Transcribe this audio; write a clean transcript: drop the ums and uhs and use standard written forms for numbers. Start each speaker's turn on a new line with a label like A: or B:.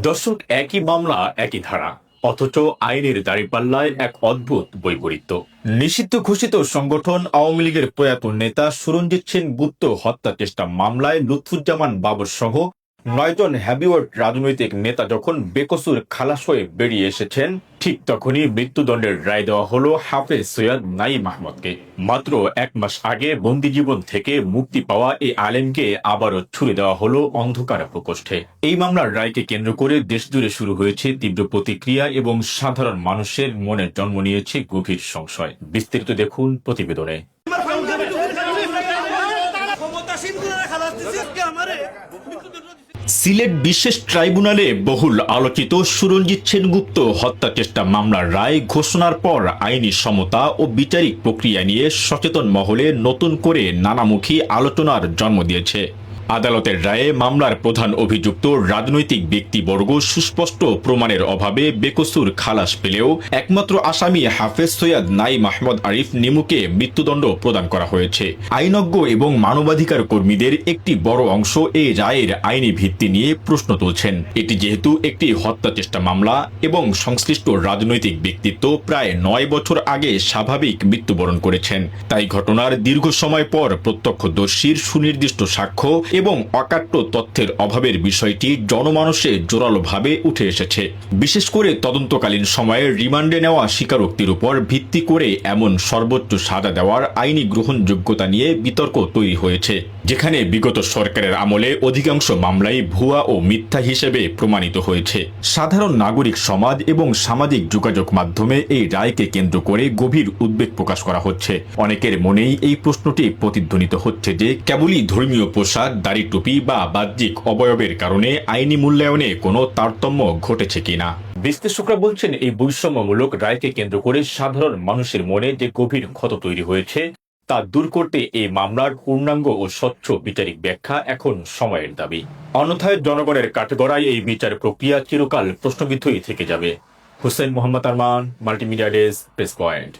A: দর্শক, একই মামলা একই ধারা, অথচ আইনের দাঁড়িপাল্লায় এক অদ্ভুত বৈপরীত্য। নিষিদ্ধ ঘোষিত সংগঠন আওয়ামী লীগের প্রয়াত নেতা সুরঞ্জিত সেন গুপ্ত হত্যা চেষ্টা মামলায় লুৎফুজ্জামান বাবর সহ ৯ জন হেভিওয়েট রাজনৈতিক নেতা যখন বেকসুর খালাস হয়ে বেরিয়ে এসেছেন, ঠিক তখনই মৃত্যুদণ্ডের রায় দেওয়া হলো হাফেজ সৈয়দ নাঈম আহমদকে। মাত্র ১ মাস আগে বন্দিজীবন থেকে মুক্তি পাওয়া এই আলেমকে আবারও ছুড়ে দেওয়া হলো অন্ধকার প্রকোষ্ঠে। এই মামলার রায়কে কেন্দ্র করে দেশজুড়ে শুরু হয়েছে তীব্র প্রতিক্রিয়া এবং সাধারণ মানুষের মনে জন্ম নিয়েছে গভীর সংশয়। বিস্তারিত দেখুন প্রতিবেদনে। সিলেট বিশেষ ট্রাইব্যুনালে বহুল আলোচিত সুরঞ্জিত সেনগুপ্ত হত্যা চেষ্টা মামলার রায় ঘোষণার পর আইনি সমতা ও বিচারিক প্রক্রিয়া নিয়ে সচেতন মহলে নতুন করে নানামুখী আলোচনার জন্ম দিয়েছে। আদালতের রায়ে মামলার প্রধান অভিযুক্ত রাজনৈতিক ব্যক্তিবর্গ সুস্পষ্ট প্রমাণের অভাবে বেকসুর খালাস পেলেও একমাত্র আসামি হাফেজ সৈয়দ নাঈম আহমদ আরিফ নিমুকে মৃত্যুদণ্ড প্রদান করা হয়েছে। আইনজ্ঞ এবং মানবাধিকার কর্মীদের একটি বড় অংশ এই রায়ের আইনি ভিত্তি নিয়ে প্রশ্ন তুলছেন। এটি যেহেতু একটি হত্যা চেষ্টা মামলা এবং সংশ্লিষ্ট রাজনৈতিক ব্যক্তিত্ব প্রায় ৯ বছর আগে স্বাভাবিক মৃত্যুবরণ করেছেন, তাই ঘটনার দীর্ঘ সময় পর প্রত্যক্ষদর্শীর সুনির্দিষ্ট সাক্ষ্য এবং অকাট্য তথ্যের অভাবের বিষয়টি জনমানসে জোরালোভাবে উঠে এসেছে। বিশেষ করে তদন্তকালীন সময়ে রিমান্ডে নেওয়া স্বীকারোক্তির উপর ভিত্তি করে এমন সর্বোচ্চ সাজা দেওয়ার আইনি গ্রহণযোগ্যতা নিয়ে বিতর্ক তৈরি হয়েছে, যেখানে বিগত সরকারের আমলে অধিকাংশ মামলাই ভুয়া ও মিথ্যা হিসেবে প্রমাণিত হয়েছে। সাধারণ নাগরিক সমাজ এবং সামাজিক যোগাযোগ মাধ্যমে এই রায়কে কেন্দ্র করে গভীর উদ্বেগ প্রকাশ করা হচ্ছে। অনেকের মনেই এই প্রশ্নটি প্রতিধ্বনিত হচ্ছে যে কেবলই ধর্মীয় পোশাক, দাড়ি টুপি বা বাহ্যিক অবয়বের কারণে আইনি মূল্যায়নে কোনো তারতম্য ঘটেছে কিনা। বিশ্লেষকরা বলছেন, এই বৈষম্যমূলক রায়কে কেন্দ্র করে সাধারণ মানুষের মনে যে গভীর ক্ষত তৈরি হয়েছে তা দূর করতে এই মামলার পূর্ণাঙ্গ ও স্বচ্ছ বিচারিক ব্যাখ্যা এখন সময়ের দাবি। অন্যথায় জনগণের কাঠগড়ায় এই বিচার প্রক্রিয়া চিরকাল প্রশ্নবিদ্ধই থেকে যাবে। Hussain Mohammad Arman, multimedia desk, press point.